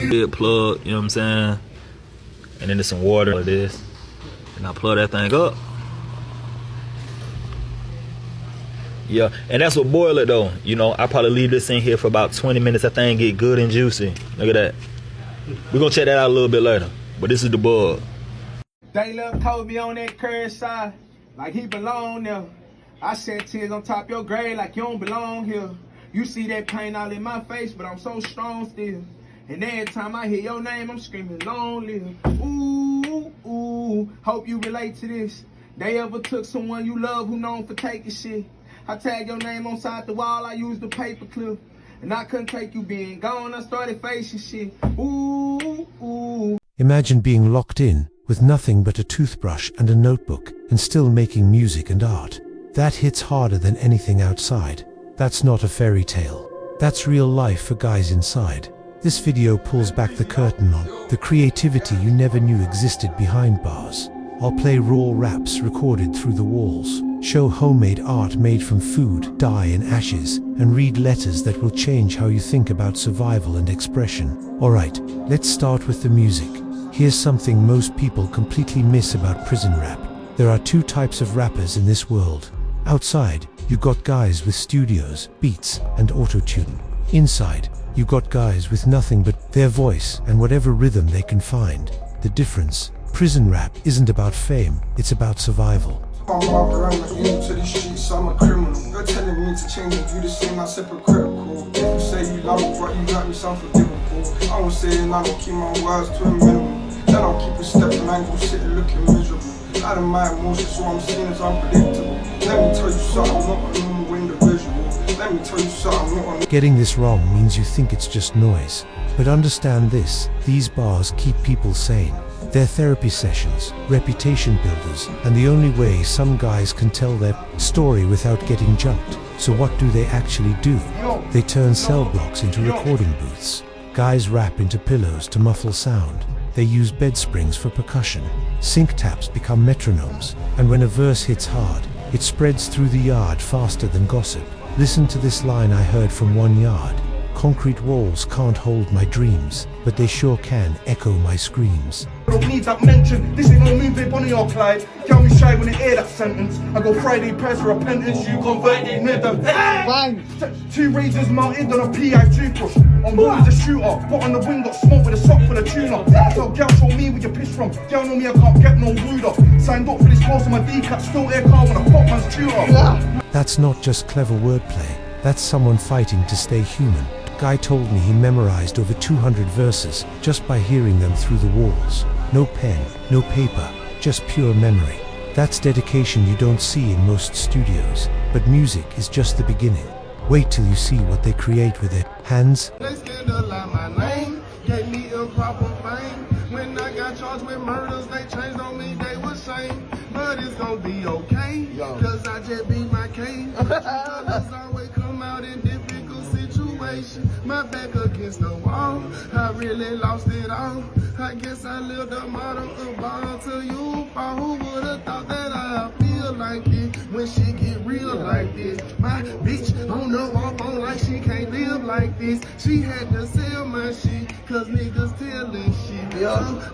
Good plug, you know what I'm saying? And then there's some water like this. And I plug that thing up. Yeah, and that's what boil it though. You know, I probably leave this in here for about 20 minutes. That thing get good and juicy. Look at that. We're gonna check that out a little bit later. But this is the bug. They love told me on that curve side, like he belong there. I said tears on top your grave like you don't belong here. You see that pain all in my face, but I'm so strong still. And every time I hear your name, I'm screaming long live. Ooh, ooh, hope you relate to this. They ever took someone you love who known for taking shit. I tag your name on side the wall, I used the paper clip. And I couldn't take you being gone, I started facing shit. Ooh, ooh. Imagine being locked in with nothing but a toothbrush and a notebook and still making music and art. That hits harder than anything outside. That's not a fairy tale. That's real life for guys inside. This video pulls back the curtain on the creativity you never knew existed behind bars. I'll play raw raps recorded through the walls, show homemade art made from food, dye and ashes, and read letters that will change how you think about survival and expression. Alright, let's start with the music. Here's something most people completely miss about prison rap. There are two types of rappers in this world. Outside, you got guys with studios, beats, and auto-tune. Inside, you got guys with nothing but their voice and whatever rhythm they can find. The difference: prison rap isn't about fame, it's about survival. I'm walking around like into the streets, I'm a criminal. You're telling me to change and do the same, I'm hypocritical. If you say you love me, but you got me some forgivable. I won't say it, I don't keep my words to a minimum. Then I'll keep a step and I go sitting looking miserable. Out of my emotions, so I'm seen as unpredictable. Let me tell you something, I'm not a normal individual. Let me tell you something, I'm not a... Getting this wrong means you think it's just noise. But understand this, these bars keep people sane. They're therapy sessions, reputation builders, and the only way some guys can tell their story without getting jumped. So what do they actually do? They turn cell blocks into recording booths. Guys rap into pillows to muffle sound. They use bed springs for percussion. Sink taps become metronomes. And when a verse hits hard, it spreads through the yard faster than gossip. Listen to this line I heard from one yard. Concrete walls can't hold my dreams, but they sure can echo my screams. Don't need that mention, this ain't no movie, Bonnie or Clyde. Tell me shy when they hear that sentence. I go Friday prayers for repentance, you converted near them. Bang! 2 razors mounted on a PI toothbrush. On board is a shooter, put on the wing, got smoke with a sock for the tuner. So girl, show me where you piss from. Girl know me, I can't get no ruder. Signed up for this course on my D-cat, still air car when I pop man's tutor. That's not just clever wordplay, that's someone fighting to stay human. Guy told me he memorized over 200 verses just by hearing them through the walls. No pen, no paper, just pure memory. That's dedication you don't see in most studios. But music is just the beginning. Wait till you see what they create with their hands. They scandalize my name, gave me improper fame. When I got charged with murders, they changed on me, they was shame. But it's gonna be okay, cause I just beat my case. Colors always come out in difficult situations. My back against the wall, I really lost it all. I guess I lived a model of ball to you. Who would've thought that I feel like it when she get real like this? My bitch on the wall phone like she can't live like this. She had to sell my shit, cause niggas telling shit.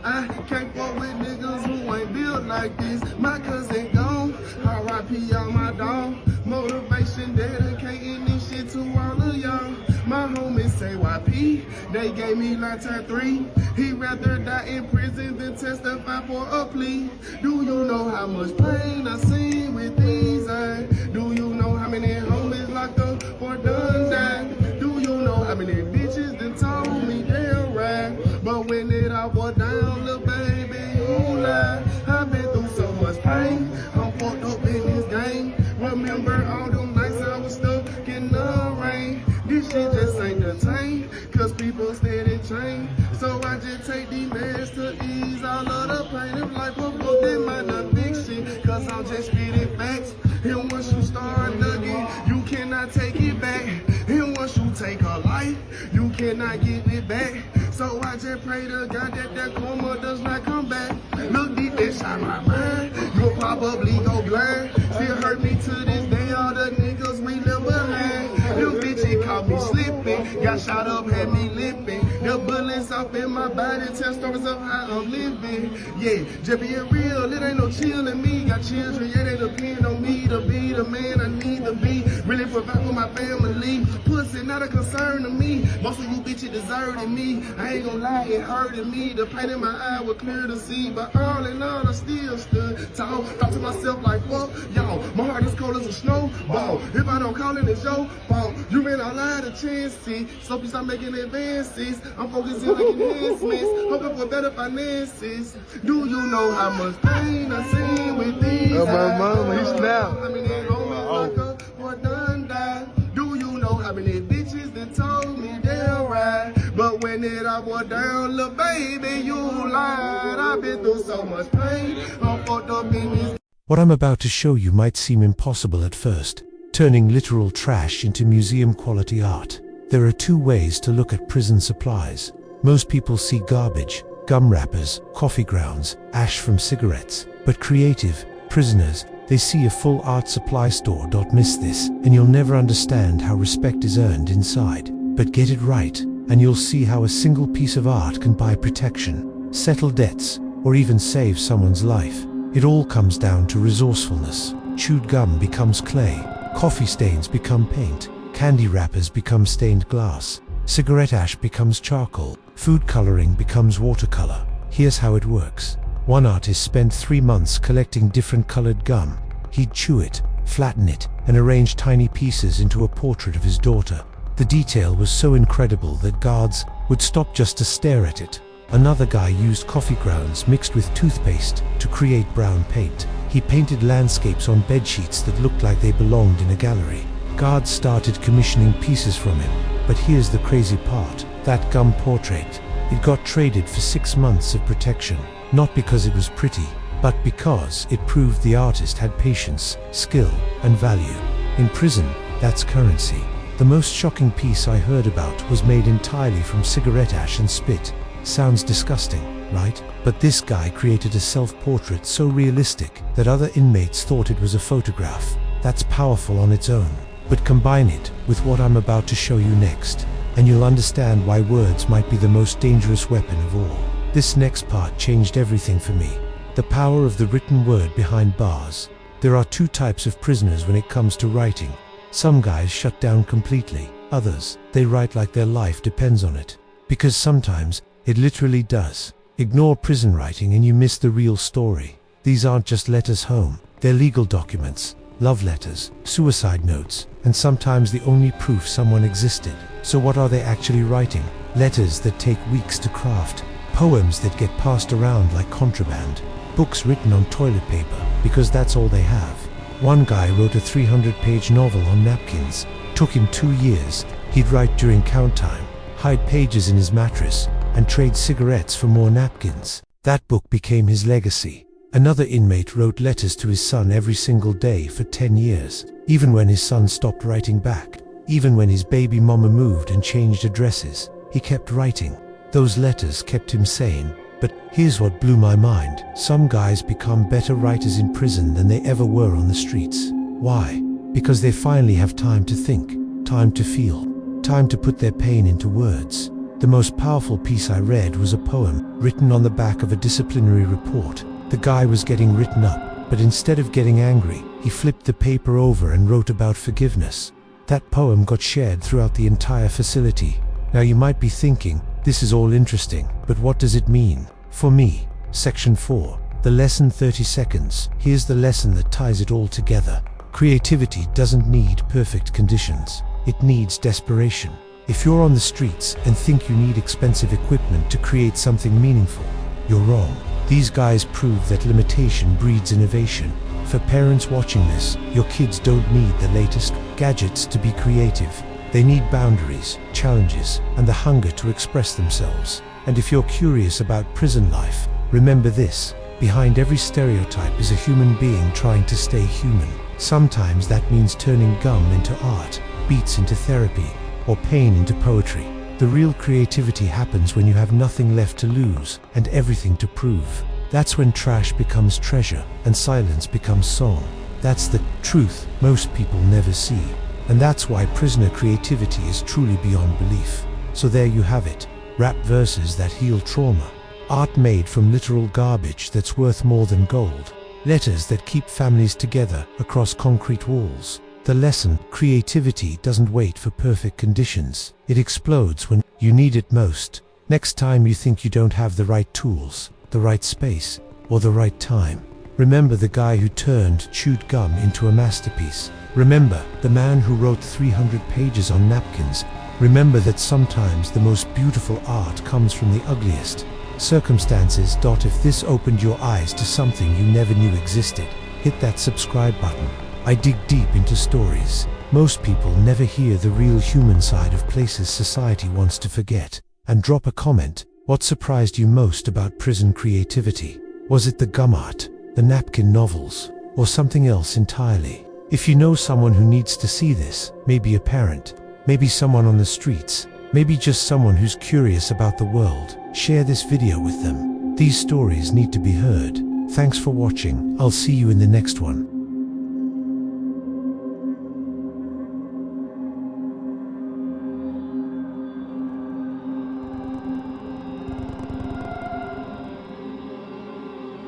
I can't fuck with niggas who ain't built like this. My cousin gone, R.I.P. on my dog. Motivation, dedicating this shit to all of y'all. My homies say YP, they gave me lifetime 3. He rather die in prison than testify for a plea. Do you know how much pain I seen with these eyes? Do you know how many homies locked up for done died? Do you know how many bitches done told me they'll ride? But when it all went down, little baby, you lie. I've been through so much pain, I'm fucked up in this game. Remember all them nights I was stuck in the rain. This shit just ain't the time, cause people steady change. So I just take these meds to ease all of the pain. If life was book, they might not fix shit, cause I'm just spitting facts. And once you start looking, you cannot take it back. And once you take a life, you cannot give it back. So I just pray to God that that karma does not come back. Look deep inside my mind, you'll probably go blind. Still hurt me to this day, all the niggas we left behind. Them bitches caught me me slipping. Got shot up, had me limping. The bullets off in my body tell stories of how I'm living. Yeah, just being real, it ain't no chill in me. Got children, yeah, they depend on me to be the man I need to be. Really provide for my family. Pussy not a concern to me. Most of you bitches deserting me. I ain't gonna lie, it hurting me. The pain in my eye was clear to see. But all in all, I still stood tall. Thought to myself like, fuck, y'all, my heart is cold as a snowball. If I don't call it, it's your fault. You ran all out of chances. So please stop making advances. I'm focusing on enhancements. Hoping for better finances. Do you know how much pain I seen with these eyes? My mama, he snapped. I mean, they gon' me lock up or done die. Do you know how many bitches that told me they'll ride? But when it all went down, little baby, you lied. I've been through so much pain. I'm fucked up in this. What I'm about to show you might seem impossible at first, turning literal trash into museum-quality art. There are two ways to look at prison supplies. Most people see garbage, gum wrappers, coffee grounds, ash from cigarettes. But creative prisoners, they see a full art supply store. Don't miss this, and you'll never understand how respect is earned inside. But get it right, and you'll see how a single piece of art can buy protection, settle debts, or even save someone's life. It all comes down to resourcefulness. Chewed gum becomes clay, coffee stains become paint, candy wrappers become stained glass, cigarette ash becomes charcoal, food coloring becomes watercolor. Here's how it works. One artist spent 3 months collecting different colored gum. He'd chew it, flatten it, and arrange tiny pieces into a portrait of his daughter. The detail was so incredible that guards would stop just to stare at it. Another guy used coffee grounds mixed with toothpaste to create brown paint. He painted landscapes on bedsheets that looked like they belonged in a gallery. Guards started commissioning pieces from him. But here's the crazy part. That gum portrait, it got traded for 6 months of protection. Not because it was pretty, but because it proved the artist had patience, skill, and value. In prison, that's currency. The most shocking piece I heard about was made entirely from cigarette ash and spit. Sounds disgusting, right? But this guy created a self-portrait so realistic that other inmates thought it was a photograph. That's powerful on its own. But combine it with what I'm about to show you next, and you'll understand why words might be the most dangerous weapon of all. This next part changed everything for me. The power of the written word behind bars. There are two types of prisoners when it comes to writing. Some guys shut down completely. Others, they write like their life depends on it. Because sometimes, it literally does. Ignore prison writing and you miss the real story. These aren't just letters home. They're legal documents, love letters, suicide notes, and sometimes the only proof someone existed. So what are they actually writing? Letters that take weeks to craft. Poems that get passed around like contraband. Books written on toilet paper, because that's all they have. One guy wrote a 300-page novel on napkins. Took him 2 years. He'd write during count time, hide pages in his mattress, and trade cigarettes for more napkins. That book became his legacy. Another inmate wrote letters to his son every single day for 10 years, even when his son stopped writing back. Even when his baby mama moved and changed addresses, he kept writing. Those letters kept him sane. But here's what blew my mind. Some guys become better writers in prison than they ever were on the streets. Why? Because they finally have time to think, time to feel, time to put their pain into words. The most powerful piece I read was a poem written on the back of a disciplinary report. The guy was getting written up, but instead of getting angry, he flipped the paper over and wrote about forgiveness. That poem got shared throughout the entire facility. Now you might be thinking, this is all interesting, but what does it mean? For me, Section 4, the lesson 30 seconds. Here's the lesson that ties it all together. Creativity doesn't need perfect conditions. It needs desperation. If you're on the streets and think you need expensive equipment to create something meaningful, you're wrong. These guys prove that limitation breeds innovation. For parents watching this, your kids don't need the latest gadgets to be creative. They need boundaries, challenges, and the hunger to express themselves. And if you're curious about prison life, remember this. Behind every stereotype is a human being trying to stay human. Sometimes that means turning gum into art, beats into therapy, or pain into poetry. The real creativity happens when you have nothing left to lose and everything to prove. That's when trash becomes treasure and silence becomes song. That's the truth most people never see. And that's why prisoner creativity is truly beyond belief. So there you have it. Rap verses that heal trauma. Art made from literal garbage that's worth more than gold. Letters that keep families together across concrete walls. The lesson: creativity doesn't wait for perfect conditions. It explodes when you need it most. Next time you think you don't have the right tools, the right space, or the right time, remember the guy who turned chewed gum into a masterpiece. Remember the man who wrote 300 pages on napkins. Remember that sometimes the most beautiful art comes from the ugliest circumstances. If this opened your eyes to something you never knew existed, hit that subscribe button. I dig deep into stories most people never hear, the real human side of places society wants to forget. And drop a comment. What surprised you most about prison creativity? Was it the gum art, the napkin novels, or something else entirely? If you know someone who needs to see this, maybe a parent, maybe someone on the streets, maybe just someone who's curious about the world, share this video with them. These stories need to be heard. Thanks for watching. I'll see you in the next one.